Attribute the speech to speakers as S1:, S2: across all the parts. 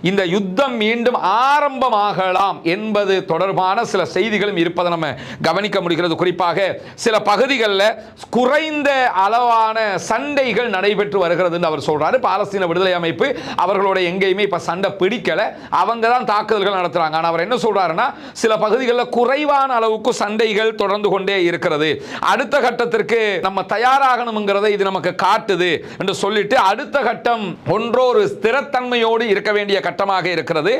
S1: இந்த யுத்தம் மீண்டும் ஆரம்பமாகலாம் என்பது தொடர்பான சில செய்திகளும் இருப்பதை நம்ம கவனிக்க முடிகிறது. குறிப்பாக சில பகுதிகளில் குறைந்த அளவான சண்டைகள் நடைபெற்று வருகிறது என்று அவர் சொல்றாரு. பாலஸ்தீன விடுதலை அமைப்பு அவர்களோட எங்கேயுமே இப்ப சண்டை பிடிக்கல, அவங்க தான் தாக்குதல்கள் நடத்துறாங்க. ஆனால் அவர் என்ன சொல்றாருன்னா, சில பகுதிகளில் குறைவான அளவுக்கு சண்டைகள் தொடர்ந்து கொண்டே இருக்கிறது, அடுத்த கட்டத்திற்கு நம்ம தயாராகணுங்கிறதை இது நமக்கு காட்டுது என்று சொல்லிட்டு, அடுத்த கட்டம் ஒன்றோ ஒரு ஸ்திரத்தன்மையோடு இருக்க வேண்டிய கட்டமாக இருக்கிறது,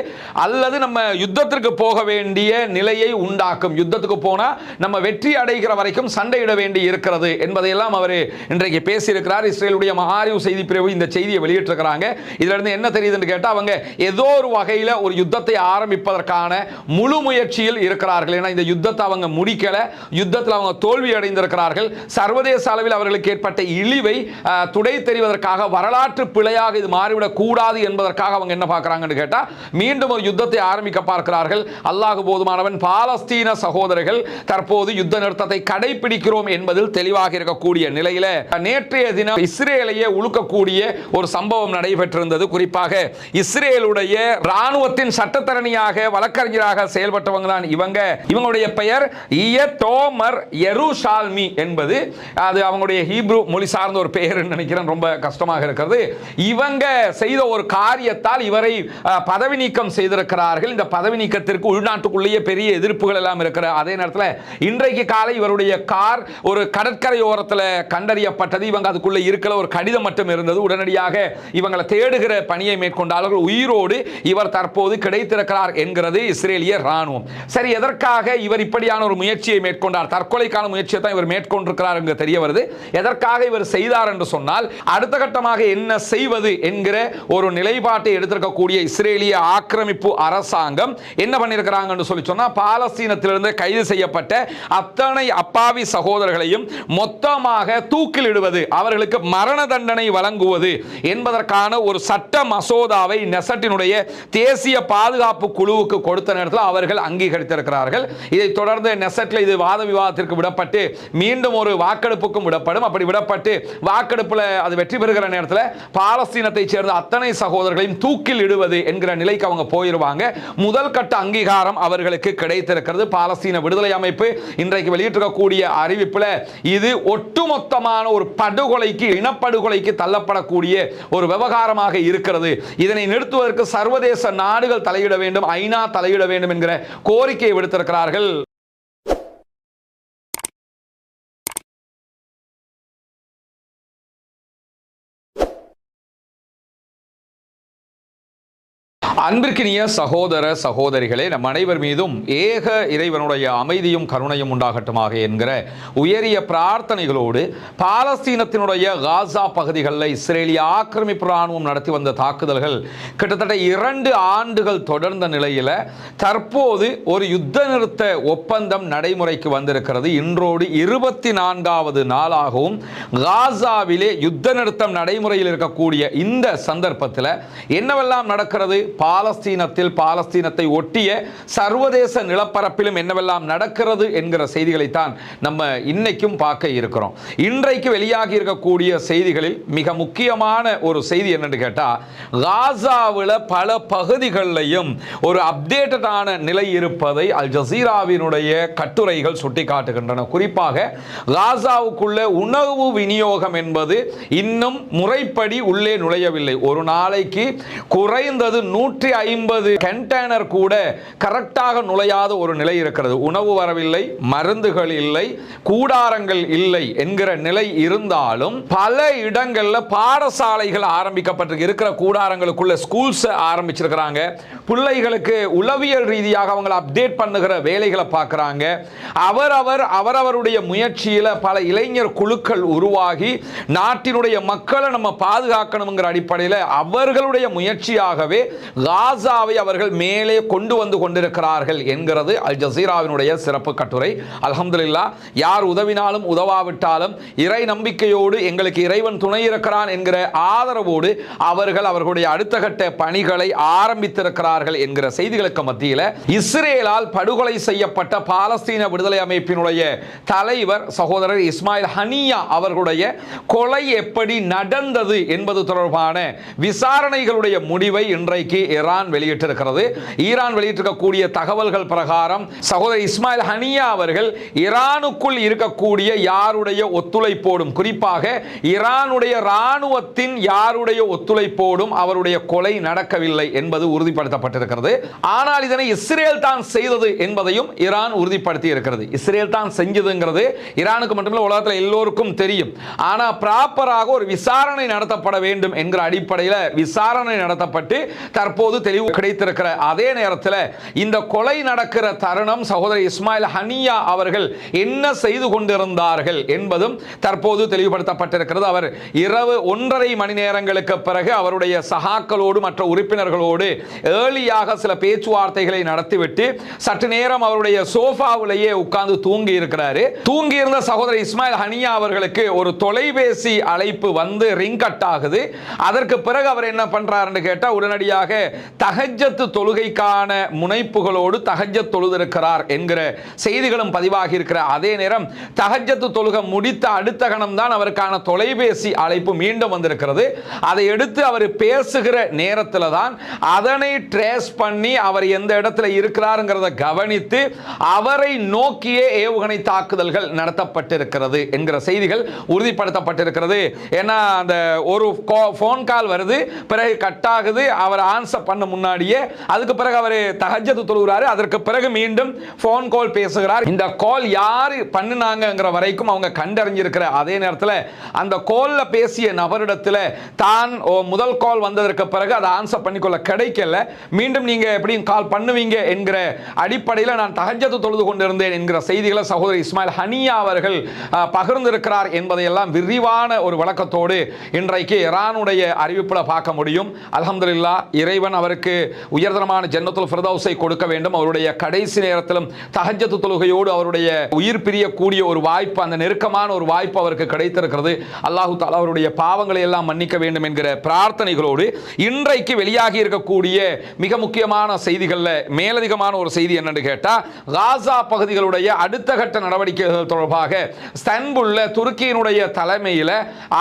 S1: அல்லது நம்ம யுத்தத்திற்கு போக வேண்டிய நிலையை உண்டாக்கும், யுத்தத்துக்கு போனா நம்ம வெற்றி அடைகிற வரைக்கும் சண்டையிட வேண்டி இருக்கிறது என்பதையெல்லாம் அவர் இன்றைக்கு பேசியிருக்கிறார். இஸ்ரேலுடைய மகாரிவ் செய்தி பிரிவு இந்த செய்தியை வெளியிட்டிருக்கிறாங்க. இதுல இருந்து என்ன தெரியுதுன்னு கேட்டா, அவங்க ஏதோ ஒரு வகையில் ஒரு யுத்தத்தை ஆரம்பிப்பதற்கான முழு முயற்சியில் இருக்கிறார்கள். ஏன்னா இந்த யுத்தத்தை அவங்க முடிக்கல, யுத்தத்தில் அவங்க தோல்வி அடைந்திருக்கிறார்கள். சர்வதேச அளவில் அவர்களுக்கு ஏற்பட்ட இழிவை துடை தெரிவதற்காக, வரலாற்று பிழையாக இது மாறிவிடக் கூடாது என்பதற்காக அவங்க என்ன பார்க்கிறாங்கன்னு கேட்டா, மீண்டும் ஒரு யுத்தத்தை ஆரம்பிக்க பார்க்கிறார்கள். அல்லாஹ் போதுமானவன். பாலஸ்தீன சகோதரர்கள் தற்போது யுத்த நிறுத்தத்தை கடைபிடிக்கிறோம் என்பதில் தெளிவாக இருக்கக்கூடிய நிலையில நேற்றைய தினம் இஸ்ரேலையே உழுக்கக்கூடிய ஒரு சம்பவம் நடைபெற்றிருந்தது. குறிப்பாக இஸ்ரேலுடைய ராணுவத்தின் சட்டத்தரணியாக வழக்கறிஞராக செயல்பட்டவங்க தான் இவங்களுடைய பெயர் இயதோமர் யெருஷால்மி என்பது, அது அவங்களுடைய ஹீப்ரு மொழி சார்ந்த ஒரு பெயர் நினைக்கிறேன், ரொம்ப கஷ்டமாக இருக்கிறது. இவங்க செய்த ஒரு காரியத்தால் இவரை பதவி நீக்கம் செய்திருக்கிறார்கள். இந்த பதவி நீக்கத்திற்கு உள்நாட்டுக்குள்ளேயே பெரிய எதிர்ப்புகள் எல்லாம் இருக்கிற அதே நேரத்தில் இன்றைக்கு காலை இவருடைய கார் ஒரு கடற்கரையோரத்தில் கண்டறியப்பட்டது. இவங்க அதுக்குள்ள இருக்கிற ஒரு கடிதம் மட்டும் இருந்தது. உடனடியாக இவங்களை தேடுகிற பணியை மேற்கொண்டார்கள். உயிரோடு இவர் தற்போது கிடைத்திருக்கிறார் என்கிறது இஸ்ரேலிய ராணுவம். சரி, எதற்காக இவர் இப்படியான ஒரு முயற்சியை மேற்கொண்டார்? தற்கொலைக்கான முயற்சியை தான் இவர் மேற்கொண்டிருக்கிறார் என்று தெரிய வருது. எதற்காக இவர் செய்தார் என்று சொன்னால், அடுத்த கட்டமாக என்ன செய்வது என்கிற ஒரு நிலைப்பாட்டை எடுத்திருக்கக்கூடிய இஸ்ரேலிய ஆக்கிரமிப்பு அரசாங்கம் என்ன பண்ணியிருக்கிறாங்கன்னு சொல்லி சொன்னா, பாலஸ்தீனத்திலிருந்து கைது செய்யப்பட்ட அத்தனை அப்பாவி சகோதரர்களையும் மொத்தமாக தூக்கிலிடுவது, அவர்களுக்கு மரண தண்டனை வழங்குவது என்பதற்கான ஒரு சட்ட மசோதாவை நெசட்டினுடைய தேசிய பாதுகாப்பு குழுவுக்கு கொடுத்த நேரத்தில் அவர்கள் அங்கீகரித்திருக்கிறார்கள். இதைத் தொடர்ந்து நெசட்ல இது வாத விவாதத்திற்கு விடப்பட்டு மீண்டும் ஒரு வாக்கெடுப்புக்கும் விடப்படும். அப்படி விடப்பட்டு வாக்கெடுப்பில் அது வெற்றி பெறுகிற நேரத்தில் பாலஸ்தீனத்தை சேர்ந்த அத்தனை சகோதரர்களையும் தூக்கில் இடுவது என்கிற நிலைக்கு அவங்க போயிருவாங்க. முதல் கட்ட அங்கீகாரம் அவர்களுக்கு கிடைத்திருக்கிறது. பாலஸ்தீன விடுதலை அமைப்பு இன்றைக்கு வெளியிட்டிருக்கக்கூடிய அறிவிப்பில் இது ஒட்டுமொத்தமான ஒரு படுகொலைக்கு, இனப்படுகொலைக்கு தள்ளப்படக்கூடிய ஒரு விவகாரமாக இருக்கிறது. இதனை நிறுத்துவதற்கு சர்வதேச நாடுகள் தலையிட வேண்டும், ஐநா தலையிட வேண்டும் என்கிற கோரிக்கையை விடுத்திருக்கிறார்கள். அன்பிற்கினிய சகோதர சகோதரிகளே, நம் அனைவர் மீதும் ஏக இறைவனுடைய அமைதியும் கருணையும் உண்டாகட்டுமாக என்கிற உயரிய பிரார்த்தனைகளோடு, பாலஸ்தீனத்தினுடைய காசா பகுதிகளில் இஸ்ரேலிய ஆக்கிரமிப்பு ராணுவம் நடத்தி வந்த தாக்குதல்கள் கிட்டத்தட்ட 2 ஆண்டுகள் தொடர்ந்த நிலையில் தற்போது ஒரு யுத்த நிறுத்த ஒப்பந்தம் நடைமுறைக்கு வந்திருக்கிறது. இன்றோடு 24வது நாளாகவும் காசாவிலே யுத்த நிறுத்தம் நடைமுறையில் இருக்கக்கூடிய இந்த சந்தர்ப்பத்தில் என்னவெல்லாம் நடக்கிறது, பாலஸ்தீனத்தில், பாலஸ்தீனத்தை ஒட்டிய சர்வதேச நிலப்பரப்பிலும் என்னவெல்லாம் நடக்கிறது என்கிற செய்திகளைத்தான் நம்ம இன்னைக்கும் பார்க்க இருக்கிறோம். இன்றைக்கு வெளியாகி இருக்கக்கூடிய செய்திகளில் மிக முக்கியமான ஒரு செய்தி என்னன்னு கேட்டா, காசாவில் பல பகுதிகளிலையும் ஒரு அப்டேட்டடான நிலை இருப்பதை அல் ஜசீராவினுடைய கட்டுரைகள் சுட்டிக்காட்டுகின்றன. குறிப்பாக காசாவுக்குள்ள உணவு விநியோகம் என்பது இன்னும் முறைப்படி உள்ளே நுழையவில்லை. ஒரு நாளைக்கு குறைந்தது 150 கண்டெய்னர் கூட கரெக்டாக நுழையாத ஒரு நிலை இருக்கிறது. உணவு வரவில்லை, மருந்துகள் இல்லை, கூடாரங்கள் இல்லை என்கிற நிலை இருந்தாலும் பல இடங்கள்ல பாடசாலைகள் ஆரம்பிக்கப்பட்டிருக்கு. இருக்கிற கூடாரங்களுக்குள்ள ஸ்கூல்ஸ் ஆரம்பிச்சிருக்கிறாங்க. பிள்ளைகளுக்கு உளவியல் ரீதியாக அவங்களை அப்டேட் பண்ணுகிற வேலைகளை பார்க்குறாங்க. அவரவருடைய முயற்சியில் பல இளைஞர் குழுக்கள் உருவாகி நாட்டினுடைய மக்களை நம்ம பாதுகாக்கணுங்கிற அடிப்படையில் அவர்களுடைய முயற்சியாகவே காசாவை அவர்கள் மேலே கொண்டு வந்து கொண்டிருக்கிறார்கள் என்கிறது அல் ஜசீராவினுடைய சிறப்பு கட்டுரை. அல்ஹம்துலில்லாஹ், யார் உதவினாலும் உதவாவிட்டாலும் இறை நம்பிக்கையோடு எங்களுக்கு இறைவன் துணை இருக்கிறான் என்கிற ஆதரவோடு அவர்கள் அவர்களுடைய அடுத்த கட்ட பணிகளை ஆரம்பித்திருக்கிறார்கள் என்கிற செய்திகளுக்கு மத்தியில் இஸ்ரேலால் படுகொலை செய்யப்பட்ட பாலஸ்தீன விடுதலை அமைப்பினுடைய தலைவர் சகோதரர் இஸ்மாயில் ஹனியா அவர்களுடைய கொலை எப்படி நடந்தது என்பது தொடர்பான விசாரணைகளுடைய முடிவை இன்றைக்கு ஈரான் வெளியிட்டிருக்கிறது. ஈரான் வெளியிட்டிருக்கக்கூடிய தகவல்கள் பிரகாரம் சகோதரர் இஸ்மாயில் ஹனியா அவர்கள் ஈரானுக்குள் இருக்கக்கூடிய யாருடைய ஒத்துழைப்போடும், குறிப்பாக ஈரானுடைய ராணுவத்தின் யாருடைய ஒத்துழைப்போடும் அவருடைய கொலை நடக்கவில்லை என்பது உறுதிப்படுத்தப்பட்டிருக்கிறது. ஆனால் இதனை இஸ்ரேல் தான் செய்தது என்பதையும் ஈரான் உறுதிப்படுத்தி இருக்கிறது. இஸ்ரேல் தான் செஞ்சதுங்கிறது ஈரானுக்கு மட்டுமில்லை, உலகத்தில் எல்லோருக்கும் தெரியும். ஆனால் ப்ராப்பராக ஒரு விசாரணை நடத்தப்பட வேண்டும் என்கிற அடிப்படையில் விசாரணை நடத்தப்பட்டு தற்போது தெளிவு கிடைத்திருக்கிற அதே நேரத்தில் இந்த கொலை நடக்கிற தருணம் சகோதரர் இஸ்மாயில் ஹனியா அவர்கள் என்ன செய்து கொண்டிருந்தார்கள் என்பதும் தற்போது தெளிவுபடுத்தப்பட்டிருக்கிறது. அவர் இரவு 1.5 மணி நேரங்களுக்கு பிறகு அவருடைய சகாக்களோடு மற்ற உறுப்பினர்களோடு ஏர்லியாக சில பேச்சுவார்த்தைகளை நடத்திவிட்டு சற்று நேரம் அவருடைய சோஃபாவிலேயே உட்கார்ந்து தூங்கி இருக்கிறார். தூங்கி இருந்த சகோதரர் இஸ்மாயில் ஹனியா அவர்களுக்கு ஒரு தொலைபேசி அழைப்பு வந்து ரிங் கட் ஆகுது. அதற்கு பிறகு அவர் என்ன பண்றாருன்னு கேட்டா உடனடியாக தஹஜ்ஜத் தொழுகைக்கான முனைப்புகளோடு தஹஜ்ஜத் தொழுதிருக்கிறார் என்கிற செய்திகளும் பதிவாகி இருக்கிற அதே நேரம் தஹஜ்ஜத் தொழுகை முடித்த அடுத்த கணம் தான் அவருக்கான தொலைபேசி அழைப்பு மீண்டும் வந்திருக்கிறது. அதை எடுத்து அவர் பேசுகிற நேரத்தில் தான் அதனை ட்ரேஸ் பண்ணி அவர் எந்த இடத்துல இருக்கிறாருங்கிறத கவனித்து அவரை நோக்கியே ஏவுகணை தாக்குதல்கள் நடத்தப்பட்டிருக்கிறது என்கிற செய்திகள் உறுதிப்படுத்தப்பட்டிருக்கிறது. ஏன்னா அந்த ஒரு போன் கால் வருது, பிறகு கட் ஆகுது, அவர் ஆன்சர் பண்ண முன்னாடியே அதுக்கு பிறகு அவர் தஹஜ்ஜத் தொழுகிறாரு. அதற்கு பிறகு மீண்டும் போன் கால் பேசுகிறார். இந்த கால் யாரு பண்ணினாங்கங்கிற வரைக்கும் அவங்க கண்டறிஞ்சிருக்கிற அதே நேரத்தில் அந்த கால்ல பேசிய நபரிடத்தில் தான் முதல் கால் வந்ததற்கு பிறகு அதை ஆன்சர் பண்ணிக்கொள்ள கிடைக்கல, மீண்டும் நீங்க எப்படி கால் பண்ணுவீங்க என்கிற அடிப்படையில் நான் தஹஜ்ஜத் தொழுது கொண்டிருந்தேன் என்கிற செய்திகளை சகோதரர் இஸ்மாயில் ஹனியா அவர்கள் பகிர்ந்திருக்கிறார் என்பதையெல்லாம் விரிவான ஒரு விளக்கத்தோடு இன்றைக்கு ஈரானுடைய அறிவிப்பில் பார்க்க முடியும். அல்ஹம்துலில்லாஹ், இறைவன் அவருக்கு உயர்தரமான ஜன்னத்துல் ஃபிர்தௌஸை கொடுக்க வேண்டும். அவருடைய கடைசி நேரத்திலும் தஹஜ்ஜத் தொழுகையோடு அவருடைய உயிர் பிரியக்கூடிய ஒரு வாய்ப்பு, அந்த நெருக்கமான ஒரு வாய்ப்பு அவருக்கு கிடைத்திருக்கிறது. அல்லாஹு தஆலா அவருடைய பாவங்களை எல்லாம் மன்னிக்க வேண்டும் என்கிற பிரார்த்தனைகளோடு இன்றைக்கு வெளியாகி இருக்கக்கூடிய மிக முக்கியமான செய்திகளில் மேலதிகமான ஒரு செய்தி என்னன்னு கேட்டா, காசா பகுதிகளுடைய அடுத்த கட்ட நடவடிக்கைகள் தொடர்பாக இஸ்தான்புல்ல துருக்கியினுடைய தலைமையில்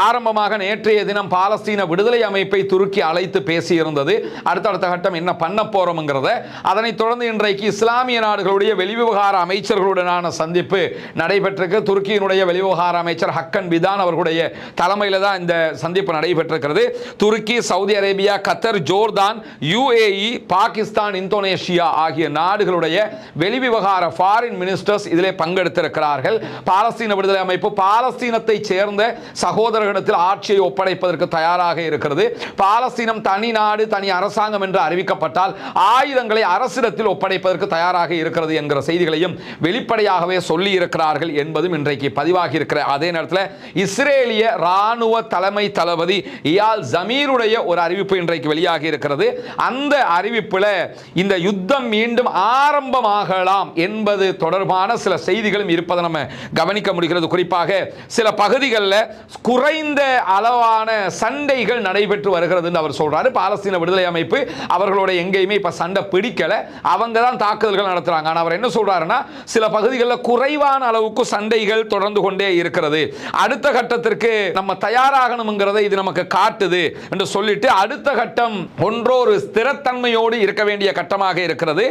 S1: ஆரம்பமாக நேற்றைய தினம் பாலஸ்தீன விடுதலை அமைப்பை துருக்கி அழைத்து பேசியிருந்தது. அடுத்தடுத்த கட்டம் என்ன பண்ண போறோம்ங்கிறத, அதனைத் தொடர்ந்து இன்றைக்கு இஸ்லாமிய நாடுகளுடைய வெளிவிவகார அமைச்சர்களுடனான சந்திப்பு நடைபெற்றிருக்கு. துருக்கியினுடைய வெளிவிவகார அமைச்சர் ஹக்கன் பிதான் அவர்களுடைய தலைமையில் தான் இந்த சந்திப்பு நடைபெற்றிருக்கிறது. துருக்கி, சவுதி அரேபியா, கத்தர், ஜோர்தான், UAE, பாகிஸ்தான், இந்தோனேஷியா ஆகிய நாடுகளுடைய வெளிவிவகார ஃபாரின் மினிஸ்டர்ஸ் இதிலே பங்கெடுத்திருக்கிறார்கள். பாலஸ்தீன விடுதலை அமைப்பு பாலஸ்தீனத்தை சேர்ந்த சகோதரர்களிடத்தில் ஆட்சியை ஒப்படைப்பதற்கு தயாராக இருக்கிறது. பாலஸ்தீனம் தனி நாடு, தனி அரசாங்கம் என்று அறிவிக்கப்பட்டால் ஆயுதங்களை அரசிடத்தில் ஒப்படைப்பதற்கு தயாராக இருக்கிறது என்கிற செய்திகளையும் வெளிப்படையாகவே சொல்லி இருக்கிறார்கள் என்பதும் இன்றைக்கு பதிவாகி இருக்கிற அதே நேரத்தில் இஸ்ரேலிய ராணுவ தலைமை தளபதி இயால் ஜமீருடைய ஒரு அறிவிப்பு இன்றைக்கு வெளியாகி இருக்கிறது. அந்த அறிவிப்பில் இந்த யுத்தம் மீண்டும் ஆரம்பமாகலாம் என்பது தொடர்பான சில செய்திகளும் இருப்பதை நம்ம கவனிக்க முடிகிறது. குறிப்பாக சில பகுதிகளில் குறைந்த அளவான சண்டைகள் நடைபெற்று வருகிறது என்று அவர் சொல்றாரு. பாலஸ்தீன விடுதலை அமைப்பு அவர்களோட எங்கேயுமே இப்ப சண்டை பிடிக்கல, அவங்க தான் தாக்குதல்கள் நடத்துறாங்க. ஆனால் அவர் என்ன சொல்றாருன்னா, சில பகுதிகளில் குறைவான அளவுக்கு சண்டைகள் தொடர்ந்து கொண்டே இருக்கிறது, அடுத்த கட்டத்திற்கு நம்ம தயாராகணும்ங்கிறதை இது நமக்கு காட்டுது என்று சொல்லிட்டு அடுத்த கட்டம் ஒன்றோ ஒரு ஸ்திரத்தன்மையோடு இருக்க வேண்டிய கட்டமாக இருக்கிறது,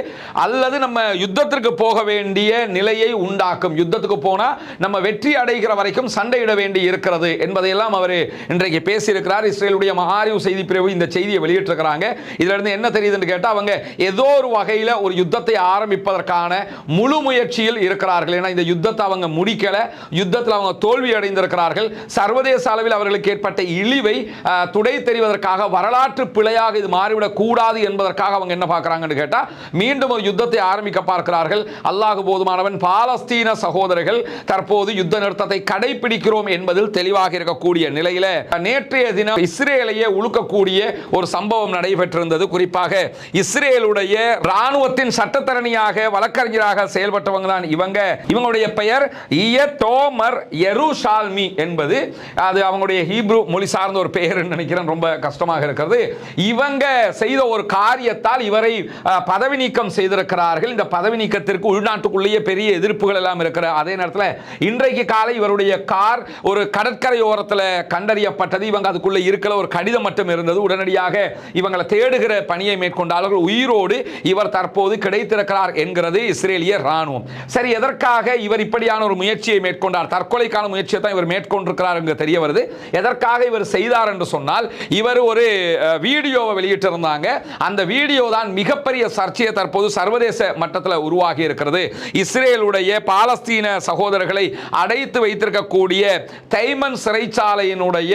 S1: அல்லது நம்ம யுத்தத்திற்கு போக வேண்டிய நிலையை உண்டாக்கும், யுத்தத்துக்கு போனா நம்ம வெற்றி அடைகிற வரைக்கும் சண்டையிட வேண்டி இருக்கிறது என்பதையெல்லாம் அவர் இன்றைக்கு பேசியிருக்கிறார். இஸ்ரேலுடைய மஹாரிவ் செய்தி பிரிவு இந்த செய்தியை வெளியிட்டிருக்கிறாங்க. இதுல இருந்து என்ன தெரியுதுன்னு கேட்டா, அவங்க ஏதோ ஒரு வகையில் ஒரு யுத்தத்தை ஆரம்பிப்பதற்கான முழு முயற்சியில் இருக்கிறார்கள். ஏன்னா இந்த யுத்தத்தை அவங்க முடிக்கல, யுத்தத்தில் அவங்க தோல்வி அடைந்திருக்கிறார்கள். சர்வதேச அளவில் அவர்களுக்கு ஏற்பட்ட இழிவை துடை தெரிவதற்காக, வரலாற்று பிழையாக இது மாறிவிடக் கூடாது என்பதற்காக அவங்க என்ன பார்க்கிறாங்கன்னு கேட்டா, மீண்டும் ஒரு யுத்தத்தை ஆரம்பிக்க பார்க்கிறார்கள். அல்லாஹ் போதுமானவன். பாலஸ்தீன சகோதரர்கள் தற்போது யுத்த நிறுத்தத்தை கடைபிடிக்கிறோம் என்பதில் தெளிவாக இருக்கக்கூடிய நிலையில நேற்றைய தினம் இஸ்ரேலையே உழுக்கக்கூடிய ஒரு சம்பவம் நடைபெற்றிருந்தது. குறிப்பாக இஸ்ரேலுடைய ராணுவத்தின் சட்டத்தரணியாக வழக்கறிஞராக செயல்பட்டவங்க தான் இவங்களுடைய பெயர் இயதோமர் யெருஷால்மி என்பது, அது அவங்களுடைய ஹீப்ரு மொழி சார்ந்த ஒரு பெயர் நினைக்கிறேன், ரொம்ப கஷ்டமாக இருக்கிறது. இவங்க செய்த ஒரு காரியத்தால் இவரை பதவி நீக்கம் செய்திருக்கிறார்கள். இந்த பதவி நீக்கத்திற்கு உள்நாட்டுக்குள்ளேயே பெரிய எதிர்ப்புகள் எல்லாம் இருக்கிற அதே நேரத்தில் இன்றைக்கு காலை இவருடைய கார் ஒரு கடற்கரை ஓரத்தில் கண்டறியப்பட்டது. இவங்க அதுக்குள்ள இருக்கிற ஒரு கடிதம் மட்டும் இருந்தது. உடனடியாக இவங்களை தேடும் தேடுகிற பணியை மேற்கொண்டார்கள். உயிரோடு இவர் தற்போது கிடைத்திருக்கிறார் என்கிறது இஸ்ரேலிய ராணுவம். சரி, எதற்காக இவர் இப்படியான ஒரு முயற்சியை மேற்கொண்டார்? தற்கொலைக்கான முயற்சியை தான் இவர் மேற்கொண்டிருக்கிறார் என்று தெரிய வருது. எதற்காக இவர் செய்தார் என்று சொன்னால், இவர் ஒரு வீடியோவை வெளியிட்டிருந்தாங்க. அந்த வீடியோ தான் மிகப்பெரிய சர்ச்சையை தற்போது சர்வதேச மட்டத்தில் உருவாகி இருக்கிறது. இஸ்ரேலுடைய பாலஸ்தீன சகோதரர்களை அடைத்து வைத்திருக்கக்கூடிய தைமன் சிறைச்சாலையினுடைய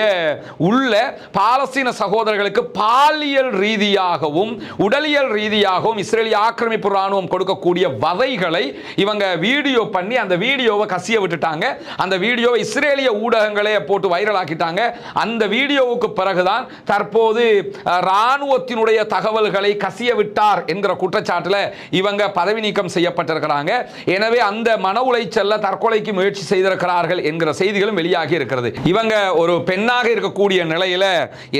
S1: உள்ள பாலஸ்தீன சகோதரர்களுக்கு பாலியல் ரீதியாகவும் உடலியல் ரீதியாகவும் இஸ்ரேலிய ஆக்கிரமிப்பு ராணுவம் கொடுக்கக்கூடிய வதைகளை இவங்க வீடியோ பண்ணி அந்த வீடியோவை கசிய விட்டுட்டாங்க. அந்த வீடியோவை இஸ்ரேலிய ஊடகங்களே போட்டு வைரல் ஆக்கிட்டாங்க. அந்த வீடியோவுக்கு பிறகுதான் தற்போது ராணுவத்தினுடைய தகவல்களை கசிய விட்டார் என்கிற குற்றச்சாட்டில் இவங்க பதவி நீக்கம் செய்யப்பட்டிருக்கிறாங்க. எனவே அந்த மன உளைச்சல்ல தற்கொலைக்கு முயற்சி செய்திருக்கிறார்கள் என்கிற செய்திகளும் வெளியாகி இருக்கிறது. இவங்க ஒரு பெண்ணாக இருக்கக்கூடிய நிலையில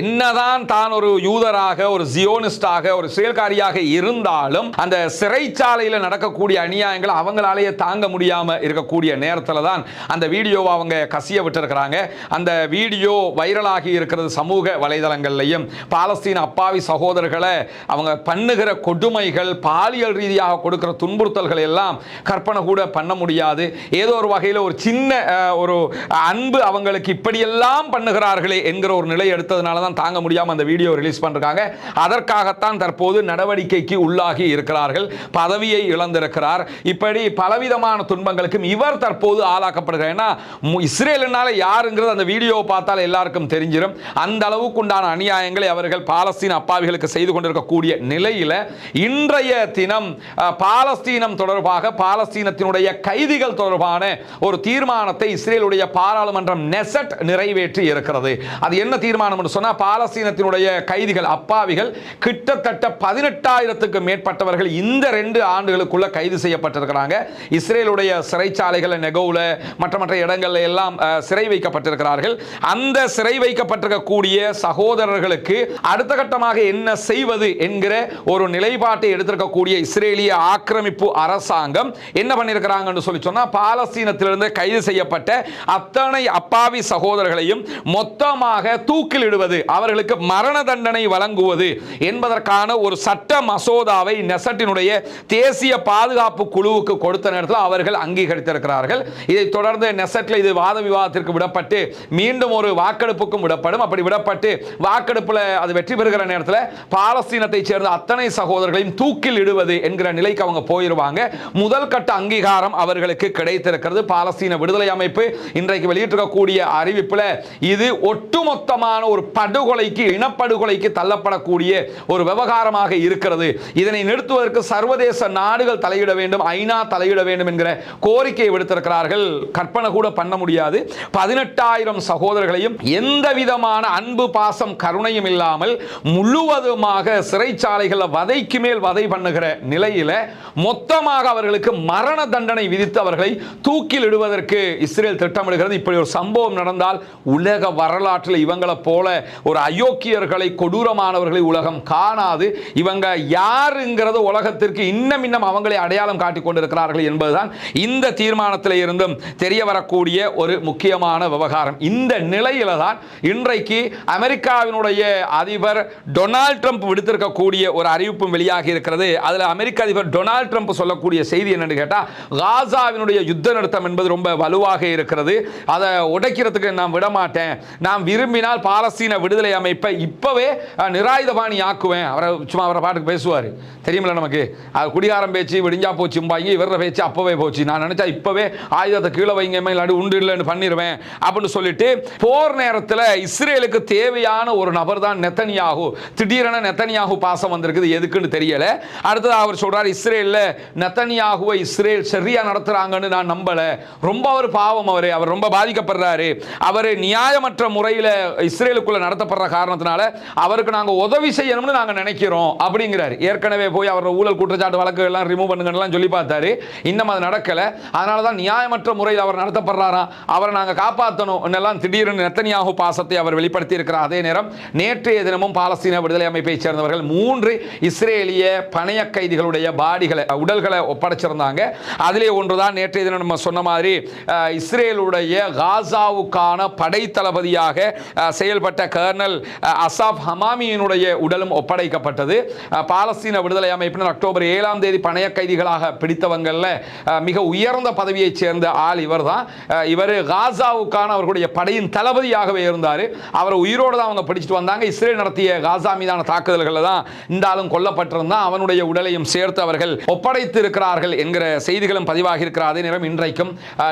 S1: என்னதான் தான் ஒரு யூதராக, ஒரு ஜியோனிஸ்டாக, ஒரு செயல்காரியாக இருந்தாலும் அந்த சிறைச்சாலையில் நடக்கக்கூடிய அநியாயங்கள் அவங்களாலேயே தாங்க முடியாம இருக்கக்கூடிய நேரத்தில் தான் அந்த வீடியோவை அவங்க கசிய விட்டிருக்கிறாங்க. அந்த வீடியோ வைரலாகி இருக்கிறது சமூக வலைதளங்கள்லையும். பாலஸ்தீன அப்பாவி சகோதரர்களை அவங்க பண்ணுகிற கொடுமைகள், பாலியல் ரீதியாக கொடுக்கிற துன்புறுத்தல்கள் எல்லாம் கற்பனை கூட பண்ண முடியாது. ஏதோ ஒரு வகையில் ஒரு சின்ன ஒரு அன்பு அவங்களுக்கு இப்படியெல்லாம் பண்ணுகிறார்களே என்கிற ஒரு நிலை எடுத்ததுனால தான் தாங்க முடியாமல் அந்த வீடியோ ரிலீஸ் பண்றாங்க. அதற்காகத்தான் தற்போது நடவடிக்கைக்கு உள்ளாகி இருக்கிறார்கள். பதவியை இழந்திருக்கிறார். இப்படி பலவிதமான துன்பங்களுக்கும் இவர் தற்போது ஆளாக்கப்படுகிறார். ஏன்னா இஸ்ரேல்னால யாருங்கிறது அந்த வீடியோவை பார்த்தால் எல்லாருக்கும் தெரிஞ்சிடும். அந்த அளவுக்கு உண்டான அநியாயங்களை அவர்கள் பாலஸ்தீன அப்பாவிகளுக்கு செய்து கொண்டிருக்கக்கூடிய நிலையில் இன்றைய தினம் பாலஸ்தீனம் தொடர்பாக, பாலஸ்தீனத்தினுடைய கைதிகள் தொடர்பான ஒரு தீர்மானத்தை இஸ்ரேலுடைய பாராளுமன்றம் நெசட் நிறைவேற்றி இருக்கிறது. அது என்ன தீர்மானம் என்று சொன்னால், பாலஸ்தீனத்தினுடைய கைதிகள் அப்பாவிகள் கிட்டத்தட்ட 18,000க்கு மேற்பட்டவர்கள் இந்த 2 ஆண்டுகளுக்குள்ள கைது செய்யப்பட்டிருக்கிறாங்க. இஸ்ரேலுடைய சிறைச்சாலைகள் நெகோவில் மற்ற இடங்களில் எல்லாம் சிறை வைக்கப்பட்டிருக்கிறார்கள். அந்த சிறை வைக்கப்பட்டிருக்கக்கூடிய சகோதரர்களுக்கு அடுத்த கட்டமாக என்ன செய்வது என்கிற ஒரு நிலைப்பாட்டை எடுத்திருக்கக்கூடிய இஸ்ரேலிய ஆக்கிரமிப்பு அரசாங்கம் என்ன பண்ணியிருக்கிறாங்கன்னு சொல்லி சொன்னா, பாலஸ்தீனத்திலிருந்து கைது செய்யப்பட்ட அத்தனை அப்பாவி சகோதரர்களையும் மொத்தமாக தூக்கிலிடுவது, அவர்களுக்கு மரண தண்டனை வழங்குவது என்பதற்கான ஒரு சட்ட மசோதாவை நெசட்டினுடைய தேசிய பாதுகாப்பு குழுவுக்கு கொடுத்த நேரத்தில் அவர்கள் அங்கீகரித்திருக்கிறார்கள். இதைத் தொடர்ந்து நெசட்டில் இது வாத விவாதத்திற்கு விடப்பட்டு மீண்டும் ஒரு வாக்கெடுப்புக்கும் விடப்படும். அப்படி விடப்பட்டு வாக்கெடுப்பில் அது வெற்றி பெறுகிற நேரத்தில் பாலஸ்தீனத்தை சேர்ந்த அத்தனை சகோதரர்களையும் தூக்கில் இடுவது என்கிற நிலைக்கு அவங்க போயிருவாங்க. முதல் கட்ட அங்கீகாரம் அவர்களுக்கு கிடைத்திருக்கிறது. பாலஸ்தீன விடுதலை அமைப்பு இன்றைக்கு வெளியிட்டிருக்கக்கூடிய அறிவிப்பில் இது ஒட்டுமொத்தமான ஒரு படுகொலைக்கு, இனப்படுகொலைக்கு தள்ளப்படக்கூடிய ஒரு விவகாரமாக இருக்கிறது. இதனை நிறுத்துவதற்கு சர்வதேச நாடுகள் தலையிட வேண்டும், ஐநா தலையிட வேண்டும் என்கிற கோரிக்கையை விடுத்திருக்கிறார்கள். கற்பனை கூட பண்ண முடியாது. 18,000 சகோதரர்களையும் எந்த விதமான அன்பு, பாசம், கருணையும் இல்லாமல் முழுவதுமாக சிறைச்சாலைகள் வதைக்கு மேல் வதை பண்ணுகிற நிலையில மொத்தமாக அவர்களுக்கு மரண தண்டனை விதித்து அவர்களை தூக்கில் இடுவதற்கு இஸ்ரேல் திட்டமிடுகிறது. இப்படி ஒரு சம்பவம் நடந்தால் உலக வரலாற்றில் இவங்களை போல ஒரு அயோக்கியர்களை, கொடூரமானவர்களை உலகம் காணாது. இவங்க யாருங்கிறது உலகத்திற்கு இன்னும் அவங்களை அடையாளம் காட்டிக் கொண்டிருக்கிறார்கள் என்பதுதான் இந்த தீர்மானத்தில் இருந்தும் தெரிய வரக்கூடிய ஒரு முக்கியமான விவகாரம். இந்த நிலையில தான் இன்றைக்கு அமெரிக்காவினுடைய அதிபர் டொனால்ட் ட்ரம்ப் விடுத்திருக்கக்கூடிய ஒரு அறிவிப்பும் வெளியாகி இருக்கிறது. அதில் அமெரிக்க அதிபர் டொனால்ட் ட்ரம்ப் சொல்லக்கூடிய செய்தி என்னன்னு கேட்டா, காசாவினுடைய யுத்த நிறுத்தம் என்பது ரொம்ப வலுவாக இருக்கிறது, அதை உடைக்கிறதுக்கு நான் விடமாட்டேன், நான் விரும்பினால் பாலஸ்தீன விடுதலை அமைப்பை இப்பவே நிராயுதபாணி ஆக்குவேன். அவரை பாட்டுக்கு பேசுவார் தெரியுமில்ல நமக்கு. அது குடிகாரம் பேச்சு விடிஞ்சா போச்சும்பாங்க, இவர பேச்சு அப்பவே போச்சு, நான் நினைச்சா இப்பவே ஆயுதத்தை கீழே வைங்க, மேலாடி உண்டு இல்லைன்னு பண்ணிடுவேன் அப்படின்னு சொல்லிட்டு போர் நேரத்தில் இஸ்ரேலுக்கு தேவையான ஒரு நபர் தான் நெத்தனியாகு. திடீரென நெத்தனியாகு பாசம் வந்திருக்குது, எதுக்குன்னு தெரியல. அடுத்தது அவர் சொல்றார், இஸ்ரேலில் நெத்தனியாகுவை இஸ்ரேல் சரியா நடத்துறாங்கன்னு நான் நம்பல, ரொம்ப அவர் பாவம், அவர் ரொம்ப பாதிக்கப்படுறாரு, அவர் நியாயமற்ற முறையில் இஸ்ரேலுக்குள்ள நடத்தப்படுற காரணத்தினால அவருக்கு நாங்கள் உதவி செய்யணும்னு நாங்கள் நினைக்கிறோம் அப்படிங்கிறார். ஏற்கனவே போய் அவர் ஊழல் குற்றச்சாட்டு வழக்கு எல்லாம் ரிமூவ் பண்ணுங்கன்னு சொல்லி பார்த்தாரு, இன்னும் அது நடக்கல. அதனால தான் நியாயமற்ற முறையில் அவர் நடத்தப்படுறாராம், அவரை நாங்கள் காப்பாற்றணும் என்னெல்லாம் திடீர்னு நெத்தனியாகு பாசத்தை அவர் வெளிப்படுத்தி இருக்கிறார். அதே நேரம் நேற்றைய தினமும் பாலஸ்தீன விடுதலை அமைப்பை சேர்ந்தவர்கள் 3 இஸ்ரேலிய பணைய கைதிகளுடைய பாடிகளை, உடல்களை ஒப்படைச்சிருந்தாங்க. அதிலே ஒன்றுதான் நேற்றைய தினம் நம்ம சொன்ன மாதிரி இஸ்ரேலுடைய காசாவுக்கான படை தளபதியாக செயல்பட்ட கர்னல் அசாப் ஹமாமியினுடைய உடலும் ஒப்படைக்கப்பட்டது. பாலஸ்தீன விடுதலை அமைப்பினர் அக்டோபர் 7ஆம் தேதி பணைய கைதிகளாக பிடித்தவங்கள்ல மிக உயர்ந்த பதவியைச் சேர்ந்த ஆள் இவர்தான். இவர் காசாவுக்கான அவர்களுடைய படையின் தளபதியாகவே இருந்தார். அவரை உயிரோடு தான் அவங்க பிடிச்சிட்டு வந்தாங்க. இஸ்ரேல் நடத்திய காசா மீதான தாக்குதல்கள் தான் இந்த ஆளும் கொல்லப்பட்டிருந்தான். அவனுடைய உடலையும் சேர்த்து அவர்கள் ஒப்படைத்து இருக்கிறார்கள் என்கிற செய்திகளும் பதிவாகி இருக்கிற அதே நேரம் இன்றைக்கும்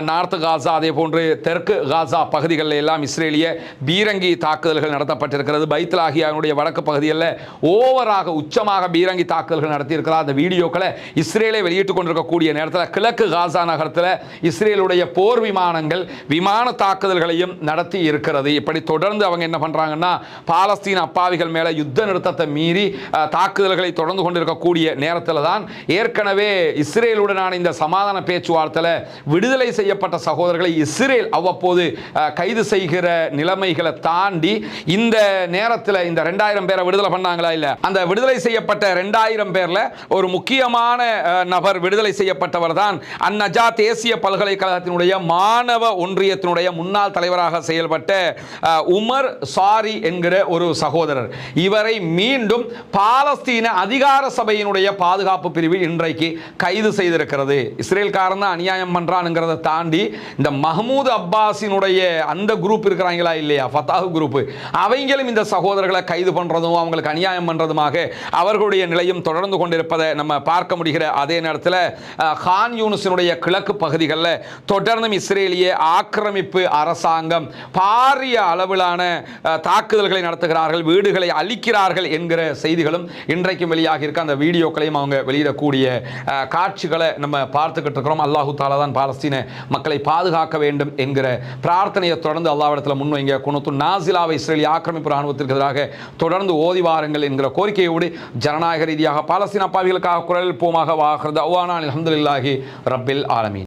S1: நார்த் காசா அதே போன்று தெற்கு காசா பகுதிகளில் எல்லாம் இஸ்ரேலிய பீரங்கி தாக்குதல்கள் நடத்தப்பட்டிருக்கிறது. பைத்லாகியாவுடைய வடக்கு பகுதிகளில் ஓவராக உச்சமாக பீரங்கி தாக்குதல்கள் நடத்தியிருக்கிறார். அந்த வீடியோக்களை இஸ்ரேலை வெளியிட்டுக் கொண்டிருக்கக்கூடிய நேரத்தில் கிழக்கு காசா நகரத்தில் இஸ்ரேலுடைய போர் விமானங்கள் விமான தாக்குதல்களையும் நடத்தி இருக்கிறது. இப்படி தொடர்ந்து அவங்க என்ன பண்றாங்கன்னா பாலஸ்தீன அப்பாவிகள் மேல யுத்த நிறுத்தத்தை மீறி தாக்குதல்களை தொடர்ந்து கொண்டிருக்கக்கூடிய நேரத்தில் தான் ஏற்கனவே இஸ்ரேலுடனான இந்த சமாதான பேச்சுவார்த்தையில் விடுதலை செய்யப்பட்ட சகோதரர்களை இஸ்ரேல் அவ்வப்போது கைது செய்கிற நிலைமைகளை தாண்டி இந்த நேரத்தில் இந்த 2000 பேரை விடுதலை பண்ணாங்களா இல்ல, அந்த விடுதலை செய்யப்பட்ட 2000 பேர்ல ஒரு முக்கியமான நபர் விடுதலை செய்யப்பட்டவர் தான் அந்நஜா தேசிய பல்கலைக்கழகத்தினுடைய மாணவ ஒன்றியத்தினுடைய முன்னாள் தலைவராக செயல்பட்ட உமர் சாரி என்கிற ஒரு சகோதரர். இவரை மீண்டும் பாலஸ்தீன அதிகார சபையினுடைய பாதுகாப்பு பிரிவு இன்றைக்கு கைது செய்திருக்கிறது. இஸ்ரேல்காரன் தான் அநியாயம் பண்றான்ங்கிறத தாண்டி இந்த மஹ்மூத் அப்பாஸினுடைய அந்த குரூப் இருக்கிறாங்களா இல்லையா, ஃபத்தாஹ் குரூப், அவங்களும் இந்த சகோதரர்களை கைது பண்றதும் அவங்களுக்கு அநியாயம் பண்றதுமாக அவர்களுடைய நிலையும் தொடர்ந்து கொண்டிருப்பதை நம்ம பார்க்க முடிகிற அதே நேரத்தில் கான் யூனிஸினுடைய கிழக்கு பகுதிகளில் தொடர்ந்தும் இஸ்ரேலிய ஆக்கிரமிப்பு அரசாங்கம் பாரிய அளவிலான தாக்குதல்களை நடத்துகிறார்கள், வீடுகளை அழிக்கிறார்கள் என்கிற செய்திகளும் இன்றைக்கும் வெளியாகி இருக்க அந்த வீடியோக்களையும் அவங்க வெளியிடக்கூடிய காட்சிகளை நம்ம பார்த்துக்கிட்டு இருக்கிறோம். அல்லாஹு தாலா தான் பாலஸ்தீன மக்களை பாதுகாக்க வேண்டும் என்கிற பிரார்த்தனையை தொடர்ந்து அல்லாஹ்விடத்தில் முன்வைங்க. குனூத்து நாசிலாவை இஸ்ரேலிய ஆக்கிரமிப்பு ராணுவத்திற்கு எதிராக தொடர்ந்து ஓதி வாருங்கள் என்கிற கோரிக்கையோடு ஜனநாயக ரீதியாக பாலஸ்தீன அப்பாவிகளுக்காக குரல் போமாக வாகிறது. அல்ஹம்துலில்லாஹி ரப்பில் ஆலமீன்.